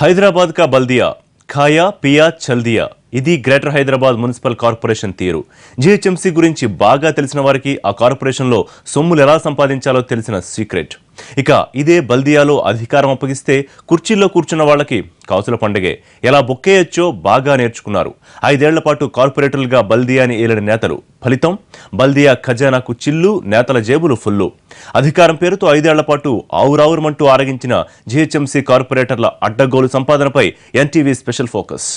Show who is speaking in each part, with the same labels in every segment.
Speaker 1: హైదరాబాద్ కా బల్దియా ఖాయా పియా చల్ దియా ఇది గ్రేటర్ హైదరాబాద్ మున్సిపల్ కార్పొరేషన్ తీరు. జీహెచ్ఎంసీ గురించి బాగా తెలిసిన వారికి ఆ కార్పొరేషన్లో సొమ్ములు ఎలా సంపాదించాలో తెలిసిన సీక్రెట్. ఇక ఇదే బల్దియాలో అధికారం అప్పగిస్తే కుర్చీల్లో కూర్చున్న వాళ్ళకి కాసుల పండగే. ఎలా బొక్కేయచ్చో బాగా నేర్చుకున్నారు. 5 ఏళ్ల పాటు కార్పొరేటర్లుగా బల్దియాని ఏలిన నేతలు. ఫలితం బల్దియా ఖజానాకు చిల్లు, నేతల జేబులు ఫుల్లు. అధికారం పేరుతో 5 ఏళ్ల పాటు ఆవురావురమంటూ ఆరగించిన జీహెచ్ఎంసీ కార్పొరేటర్ల అడ్డగోలు సంపాదనపై ఎన్టీవీ స్పెషల్ ఫోకస్.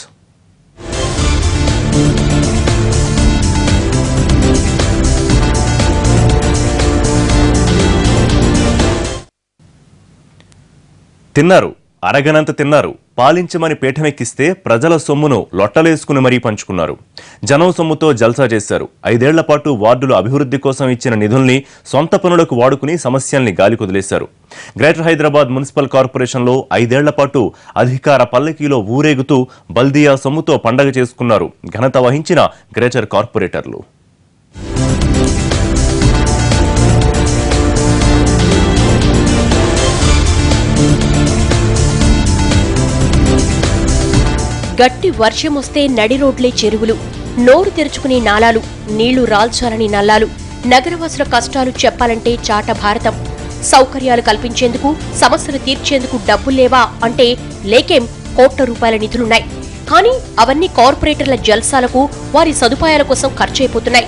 Speaker 1: తిన్నారు, అరగనంత తిన్నారు. పాలించమని పీఠమెక్కిస్తే ప్రజల సొమ్మును లొట్టలేసుకుని మరీ పంచుకున్నారు. జనం సొమ్ముతో జల్సా చేశారు. 5 ఏళ్ల పాటు వార్డుల అభివృద్ధి కోసం ఇచ్చిన నిధుల్ని సొంత పనులకు వాడుకుని సమస్యల్ని గాలికొదిలేశారు. గ్రేటర్ హైదరాబాద్ మున్సిపల్ కార్పొరేషన్లో 5 ఏళ్ల పాటు అధికార పల్లకీలో ఊరేగుతూ బల్దియా సొమ్ముతో పండగ చేసుకున్నారు ఘనత వహించిన గ్రేటర్ కార్పొరేటర్లు.
Speaker 2: గట్టి వర్షమొస్తే నడి రోడ్లే చెరువులు, నోరు తెరుచుకునే నాలాలు, నీళ్లు రాల్చాలని నల్లాలు. నగరవాసుల కష్టాలు చెప్పాలంటే చాట భారతం. సౌకర్యాలు కల్పించేందుకు, సమస్యలు తీర్చేందుకు డబ్బుల్లేవా అంటే లేకేం, కోట్ల రూపాయల నిధులున్నాయి. కానీ అవన్నీ కార్పొరేటర్ల జల్సాలకు, వారి సదుపాయాల కోసం ఖర్చయిపోతున్నాయి.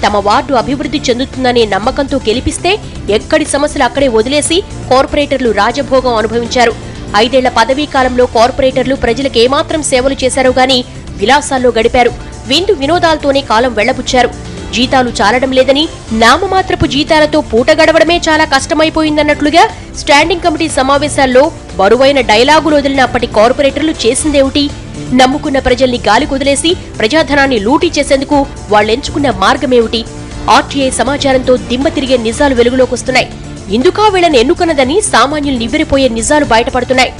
Speaker 2: తమ వార్డు అభివృద్ధి చెందుతుందనే నమ్మకంతో గెలిపిస్తే ఎక్కడి సమస్యలు అక్కడే వదిలేసి కార్పొరేటర్లు రాజభోగం అనుభవించారు. 5 ఏళ్ల పదవీ కాలంలో కార్పొరేటర్లు ప్రజలకు ఏమాత్రం సేవలు చేశారో గాని విలాసాల్లో గడిపారు. విందు వినోదాలతోనే కాలం వెళ్లబుచ్చారు. జీతాలు చాలడం లేదని, నామమాత్రపు జీతాలతో పూట గడవడమే చాలా కష్టమైపోయిందన్నట్లుగా స్టాండింగ్ కమిటీ సమావేశాల్లో బరువైన డైలాగులు వదిలిన అప్పటి కార్పొరేటర్లు చేసిందేమిటి? నమ్ముకున్న ప్రజల్ని గాలి కుదిలేసి ప్రజాధనాన్ని లూటీ చేసేందుకు వాళ్లెంచుకున్న మార్గమేమిటి? ఆర్టీఐ సమాచారంతో దిమ్మ తిరిగే నిజాలు వెలుగులోకొస్తున్నాయి. ఇందుకా వీళ్ళని ఎన్నుకున్నదని సామాన్యులు నివ్వెరపోయే నిజాలు బయటపడుతున్నాయి.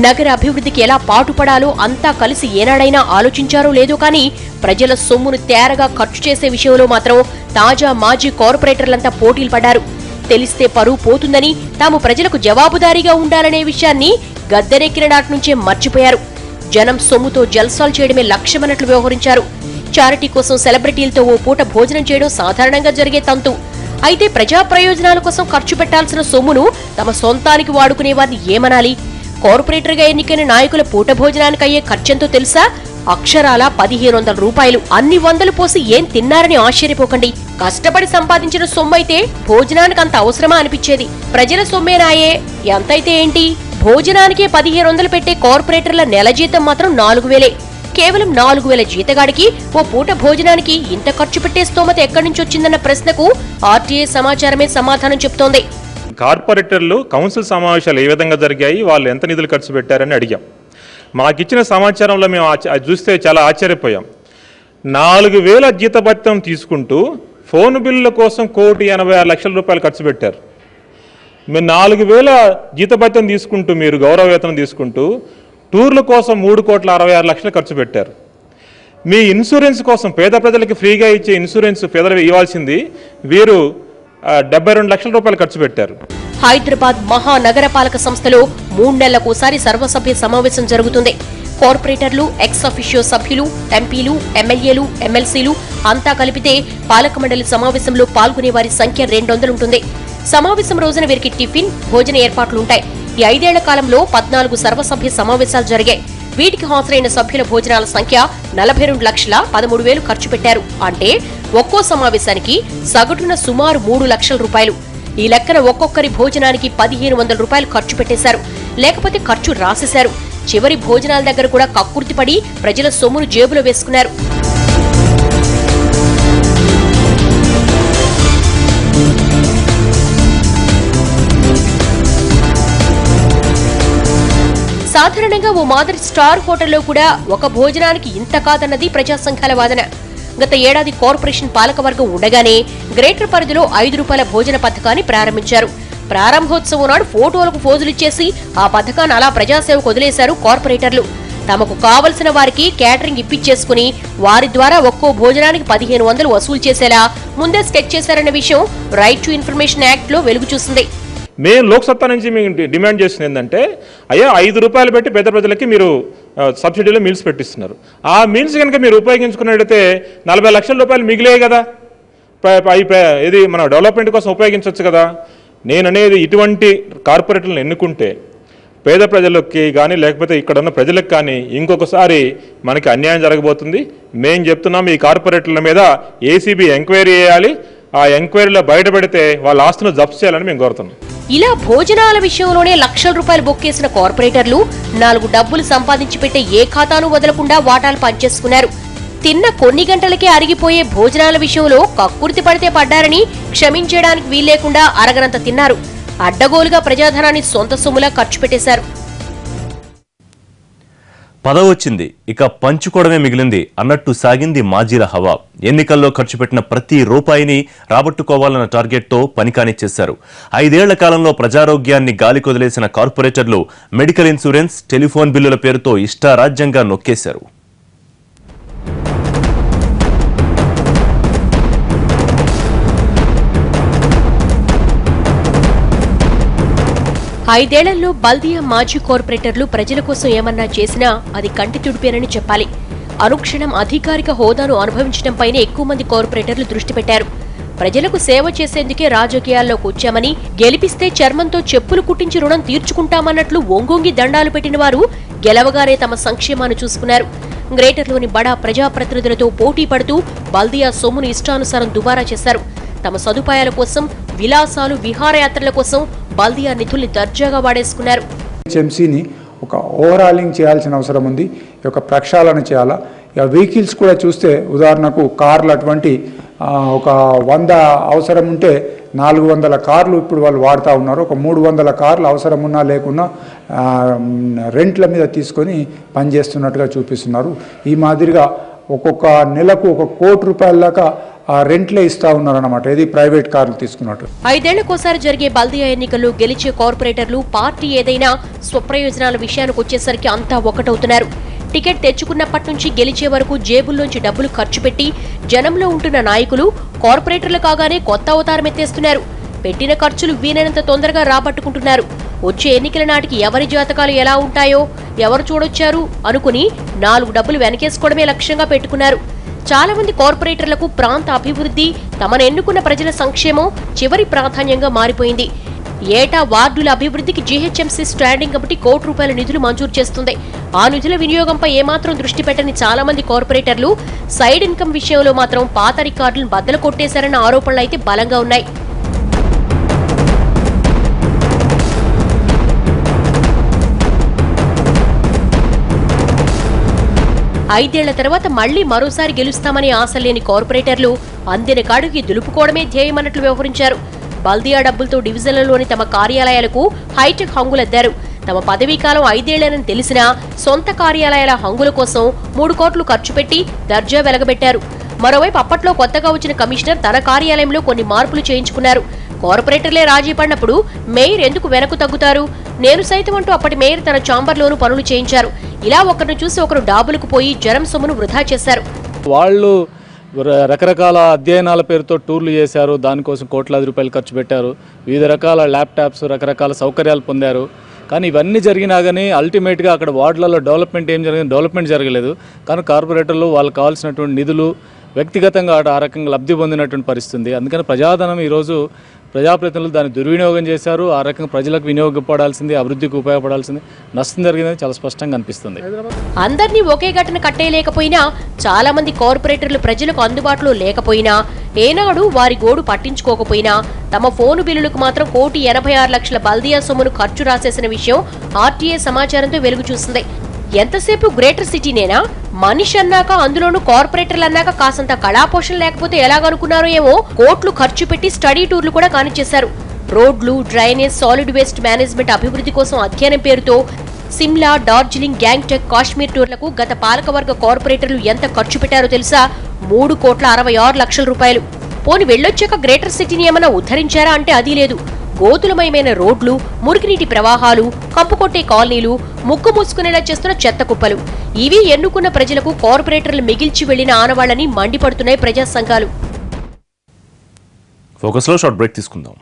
Speaker 2: నగర అభివృద్ధికి ఎలా పాటుపడాలో అంతా కలిసి ఏనాడైనా ఆలోచించారో లేదో కానీ ప్రజల సొమ్మును తేరగా ఖర్చు చేసే విషయంలో మాత్రం తాజా మాజీ కార్పొరేటర్లంతా పోటీలు పడ్డారు. తెలిస్తే పరువు పోతుందని, తాము ప్రజలకు జవాబుదారీగా ఉండాలనే విషయాన్ని గద్దెనెక్కిన నాటి నుంచే మర్చిపోయారు. జనం సొమ్ముతో జల్సాలు చేయడమే లక్ష్యమన్నట్లు వ్యవహరించారు. చారిటీ కోసం సెలబ్రిటీలతో ఓ పూట భోజనం చేయడం సాధారణంగా జరిగే తంతు. అయితే ప్రజా ప్రయోజనాల కోసం ఖర్చు పెట్టాల్సిన సొమ్మును తమ సొంతానికి వాడుకునే వారిని ఏమనాలి? కార్పొరేటర్గా ఎన్నికైన నాయకుల పూట భోజనానికి అయ్యే ఖర్చెంతో తెలుసా? అక్షరాల 1500 రూపాయలు. అన్ని వందలు పోసి ఏం తిన్నారని ఆశ్చర్యపోకండి. కష్టపడి సంపాదించిన సొమ్మైతే భోజనానికి అంత అవసరమా అనిపించేది. ప్రజల సొమ్మేనాయే, ఎంతైతే ఏంటి? భోజనానికే 1500 పెట్టే కార్పొరేటర్ల నెల జీతం మాత్రం 4000. కేవలం 4000 జీతగాడికి ఓ పూట భోజనానికి ఇంత ఖర్చు పెట్టే స్తోమత ఎక్కడి నుంచి వచ్చిందన్న ప్రశ్నకు ఆర్టీఐ సమాచారమే సమాధానం చెప్తోంది.
Speaker 3: కార్పొరేటర్లు కౌన్సిల్ సమావేశాలు ఏ విధంగా జరిగాయి, వాళ్ళు ఎంత నిధులు ఖర్చు పెట్టారని అడిగాం. మాకిచ్చిన సమాచారంలో మేము చూస్తే చాలా ఆశ్చర్యపోయాం. 4000 జీతభత్యం తీసుకుంటూ ఫోన్ బిల్లుల కోసం 1,86,00,000 రూపాయలు ఖర్చు పెట్టారు. మీరు 4000 జీతభత్యం తీసుకుంటూ, మీరు గౌరవ వేతనం తీసుకుంటూ టూర్ల కోసం 3,66,00,000 ఖర్చు పెట్టారు. మీ ఇన్సూరెన్స్ కోసం, పేద ప్రజలకి ఫ్రీగా ఇచ్చే ఇన్సూరెన్స్ పేదలు ఇవ్వాల్సింది వీరు 72 లక్షల రూపాయలు ఖర్చు పెట్టారు.
Speaker 2: హైదరాబాద్ మహానగరపాలక సంస్థలో 3 నెలలకోసారి సర్వసభ్య సమావేశం జరుగుతుంది. కార్పొరేటర్లు, ఎక్స్ అఫిషియో సభ్యులు, ఎంపీలు, ఎమ్మెల్యేలు, ఎమ్మెల్సీలు అంతా కలిపితే పాలక మండలి సమావేశంలో పాల్గొనే వారి సంఖ్య 200 ఉంటుంది. సమావేశం రోజున వీరికి టిఫిన్, భోజన ఏర్పాట్లుంటాయి. ఈ 5 ఏళ్ల కాలంలో 14 సర్వసభ్య సమావేశాలు జరిగాయి. వీటికి హాజరైన సభ్యుల భోజనాల సంఖ్య 42,13,000 ఖర్చు పెట్టారు. అంటే ఒక్కో సమావేశానికి సగటున సుమారు 3 లక్షల రూపాయలు. ఈ లెక్కన ఒక్కొక్కరి భోజనానికి 1500 రూపాయలు ఖర్చు పెట్టేశారు. లేకపోతే ఖర్చు రాసేశారు. చివరి భోజనాల దగ్గర కూడా కక్కుర్తిపడి ప్రజల సొమ్మును జేబులో వేసుకున్నారు. సాధారణంగా ఓ మాదిరి స్టార్ హోటల్లో కూడా ఒక భోజనానికి ఇంత కాదన్నది ప్రజా సంఘాల వాదన. గత ఏడాది కార్పొరేషన్ పాలకవర్గం ఉండగానే గ్రేటర్ పరిధిలో 5 రూపాయల భోజన పథకాన్ని ప్రారంభించారు. ప్రారంభోత్సవం నాడు ఫోటోలకు ఫోజులిచ్చేసి ఆ పథకాన్ని అలా ప్రజాసేవకు వదిలేశారు కార్పొరేటర్లు. తమకు కావలసిన వారికి కేటరింగ్ ఇప్పించేసుకుని వారి ద్వారా ఒక్కో భోజనానికి 1500 వసూలు చేసేలా ముందే స్కెచ్ చేశారన్న విషయం రైట్ టు ఇన్ఫర్మేషన్ యాక్ట్ లో వెలుగు చూసింది.
Speaker 3: మేము లోక్సత్తా నుంచి మేము డిమాండ్ చేస్తుంది ఏంటంటే, అయ్యా 5 రూపాయలు పెట్టి పేద ప్రజలకి మీరు సబ్సిడీలో మీల్స్ పెట్టిస్తున్నారు. ఆ మీల్స్ కనుక మీరు ఉపయోగించుకున్నట్లయితే 40 లక్షల రూపాయలు మిగిలే కదా, ఇది మన డెవలప్మెంట్ కోసం ఉపయోగించవచ్చు కదా. నేననేది ఇటువంటి కార్పొరేట్లను ఎన్నుకుంటే పేద ప్రజలకి కానీ లేకపోతే ఇక్కడ ఉన్న ప్రజలకు కానీ ఇంకొకసారి మనకి అన్యాయం జరగబోతుంది. మేము చెప్తున్నాం, ఈ కార్పొరేట్ల మీద ఏసీబీ ఎంక్వైరీ చేయాలి. ఆ ఎంక్వైరీలో బయటపెడితే వాళ్ళ ఆస్తులను జప్తు చేయాలని మేము కోరుతున్నాం.
Speaker 2: ఇలా భోజనాల విషయంలోనే లక్షల రూపాయలు బొక్కేసిన కార్పొరేటర్లు 4 డబ్బులు సంపాదించి పెట్టే ఏ ఖాతాను వదలకుండా వాటాలు పంచేసుకున్నారు. తిన్న కొన్ని గంటలకే అరిగిపోయే భోజనాల విషయంలో కక్కుర్తి పడితే పడ్డారని క్షమించడానికి వీల్లేకుండా అరగనంత తిన్నారు. అడ్డగోలుగా ప్రజాధనాన్ని సొంత సొమ్ములా ఖర్చు పెట్టేశారు.
Speaker 1: పదవొచ్చింది, ఇక పంచుకోవడమే మిగిలింది అన్నట్టు సాగింది మాజీల హవా. ఎన్నికల్లో ఖర్చు పెట్టిన ప్రతి రూపాయిని రాబట్టుకోవాలన్న టార్గెట్తో పని కానిచ్చేశారు. 5 ఏళ్ల కాలంలో ప్రజారోగ్యాన్ని గాలికొదిలేసిన కార్పొరేటర్లు మెడికల్ ఇన్సూరెన్స్, టెలిఫోన్ బిల్లుల పేరుతో ఇష్టారాజ్యంగా నొక్కేశారు.
Speaker 2: ఐదేళ్లలో బల్దియా మాజీ కార్పొరేటర్లు ప్రజల కోసం ఏమన్నా చేసినా అది కంటి తుడిపేనని చెప్పాలి. అనుక్షణం అధికారిక హోదాను అనుభవించడంపైనే ఎక్కువ మంది కార్పొరేటర్లు దృష్టి పెట్టారు. ప్రజలకు సేవ చేసేందుకే రాజకీయాల్లోకి వచ్చామని, గెలిపిస్తే చర్మంతో చెప్పులు కుట్టించి రుణం తీర్చుకుంటామన్నట్లు ఒంగొంగి దండాలు పెట్టిన వారు గెలవగానే తమ సంక్షేమాన్ని చూసుకున్నారు. గ్రేటర్లోని బడా ప్రజాప్రతినిధులతో పోటీ పడుతూ బల్దియా సొమ్మును ఇష్టానుసారం దుబారా చేశారు. తమ సదుపాయాల కోసం, విలాసాలు, విహారయాత్రల కోసం బల్దియా నిధుల్ని దర్జాగా వాడేసుకున్నారు.
Speaker 4: హెచ్ఎంసీని ఒక ఓవరాలింగ్ చేయాల్సిన అవసరం ఉంది. ఈ యొక్క ప్రక్షాళన చేయాలా. ఇక వెహికల్స్ కూడా చూస్తే ఉదాహరణకు కార్లు అటువంటి ఒక 100 అవసరం ఉంటే 400 కార్లు ఇప్పుడు వాళ్ళు వాడుతూ ఉన్నారు. ఒక 300 కార్లు అవసరం ఉన్నా లేకున్నా రెంట్ల మీద తీసుకొని పనిచేస్తున్నట్టుగా చూపిస్తున్నారు. ఈ మాదిరిగా ఒక్కొక్క నెలకు 1 కోటి రూపాయల దాకా రెంట్లే ఇస్తా ఉన్నారన్నమాట. ఇది ప్రైవేట్ కార్లు తీసుకున్నట్టు.
Speaker 2: 5 ఏళ్లకోసారి జరిగే బల్దియా ఎన్నికల్లో గెలిచే కార్పొరేటర్లు పార్టీ ఏదైనా స్వప్రయోజనాల విషయానికి వచ్చేసరికి అంతా ఒకటవుతున్నారు. టికెట్ తెచ్చుకున్నప్పటి నుంచి గెలిచే వరకు జేబుల్లోంచి డబ్బులు ఖర్చు పెట్టి జనంలో ఉంటున్న నాయకులు కార్పొరేటర్లు కాగానే కొత్త అవతారం ఎత్తేస్తున్నారు. పెట్టిన ఖర్చులు వీలైనంత తొందరగా రాబట్టుకుంటున్నారు. వచ్చే ఎన్నికల నాటికి ఎవరి జాతకాలు ఎలా ఉంటాయో, ఎవరు చూడొచ్చారు అనుకుని 4 డబ్బులు వెనకేసుకోవడమే లక్ష్యంగా పెట్టుకున్నారు. చాలా మంది కార్పొరేటర్లకు ప్రాంత అభివృద్ధి, తమను ఎన్నుకున్న ప్రజల సంక్షేమం చివరి ప్రాధాన్యంగా మారిపోయింది. ఏటా వార్డుల అభివృద్ధికి జీహెచ్ఎంసీ స్టాండింగ్ కమిటీ ₹1 కోటి నిధులు మంజూరు చేస్తుంది. ఆ నిధుల వినియోగంపై ఏమాత్రం దృష్టి పెట్టని చాలా మంది కార్పొరేటర్లు సైడ్ ఇన్కమ్ విషయంలో మాత్రం పాత రికార్డులను బద్దలు కొట్టేశారన్న ఆరోపణలు అయితే బలంగా ఉన్నాయి. ఐదేళ్ల తర్వాత మళ్లీ మరోసారి గెలుస్తామని ఆశ లేని కార్పొరేటర్లు అందిన కాడికి దులుపుకోవడమే ధ్యేయమన్నట్లు వ్యవహరించారు. బల్దియా డబ్బులతో డివిజన్లలోని తమ కార్యాలయాలకు హైటెక్ హంగులద్దారు. తమ పదవీకాలం 5 ఏళ్లేనని తెలిసినా సొంత కార్యాలయాల హంగుల కోసం 3 కోట్లు ఖర్చు పెట్టి దర్జా వెలగబెట్టారు. మరోవైపు అప్పట్లో కొత్తగా వచ్చిన కమిషనర్ తన కార్యాలయంలో కొన్ని మార్పులు చేయించుకున్నారు. కార్పొరేటర్లే రాజీ పడినప్పుడు మేయర్ ఎందుకు వెనక్కు తగ్గుతారు? నేను సైతం అంటూ అప్పటి మేయర్ తన ఛాంబర్లోనూ పనులు చేయించారు. ఇలా ఒకరిని చూసి ఒకరు డాబులకు పోయి జనం సొమ్మును వృధా చేశారు.
Speaker 5: వాళ్ళు రకరకాల అధ్యయనాల పేరుతో టూర్లు చేశారు. దానికోసం కోట్లాది రూపాయలు ఖర్చు పెట్టారు. వివిధ రకాల ల్యాప్టాప్స్, రకరకాల సౌకర్యాలు పొందారు. కానీ ఇవన్నీ జరిగినా కానీ అల్టిమేట్గా అక్కడ వార్డులలో డెవలప్మెంట్ ఏం జరిగింది? డెవలప్మెంట్ జరగలేదు. కానీ కార్పొరేటర్లు వాళ్ళకి కావాల్సినటువంటి నిధులు వ్యక్తిగతంగా ఆ రకంగా లబ్ధి పొందినటువంటి పరిస్థితి. అందుకని ప్రజాధనం ఈరోజు ప్రజాప్రతినిధులు దాన్ని దుర్వినియోగం చేశారు. ఆ రకంగా ప్రజలకు వినియోగపడాల్సింది, అభివృద్ధికి ఉపయోగపడాల్సింది నష్టం జరిగిందని చాలా స్పష్టంగా అనిపిస్తుంది.
Speaker 2: అందరినీ ఒకే ఘటన కట్టేయలేకపోయినా, చాలా మంది కార్పొరేటర్లు ప్రజలకు అందుబాటులో లేకపోయినా, ఏనాడు వారి గోడు పట్టించుకోకపోయినా తమ ఫోను బిల్లులకు మాత్రం ₹186,00,000 బల్దియా సొమ్మును ఖర్చు రాసేసిన విషయం ఆర్టీఏ సమాచారంతో వెలుగు చూసింది. ఎంతసేపు గ్రేటర్ సిటీనేనా? మనిషి అన్నాక, అందులోనూ కార్పొరేటర్లు అన్నాక కాసంత కళాపోషణ లేకపోతే ఎలాగనుకున్నారో ఏమో కోట్లు ఖర్చు పెట్టి స్టడీ టూర్లు కూడా కానిచ్చేశారు. రోడ్లు, డ్రైనేజ్, సాలిడ్ వేస్ట్ మేనేజ్మెంట్ అభివృద్ధి కోసం అధ్యయనం పేరుతో సిమ్లా, డార్జిలింగ్, గ్యాంగ్టక్, కాశ్మీర్ టూర్లకు గత పాలకవర్గ కార్పొరేటర్లు ఎంత ఖర్చు పెట్టారో తెలుసా? ₹3,66,00,000. పోని వెళ్ళొచ్చాక గ్రేటర్ సిటీని ఏమన్నా ఉద్ధరించారా అంటే అది లేదు. గోతులమయమైన రోడ్లు, మురికినీటి ప్రవాహాలు, కంపుకొట్టే కాలనీలు, ముక్కు మూసుకునేలా చేస్తున్న చెత్త కుప్పలు. ఇవి ఎన్నుకున్న ప్రజలకు కార్పొరేటర్లు మిగిల్చి వెళ్లిన ఆనవాళ్లని మండిపడుతున్నాయి ప్రజా సంఘాలు.
Speaker 1: ఫోకస్లో షార్ట్ బ్రేక్ తీసుకుందాం.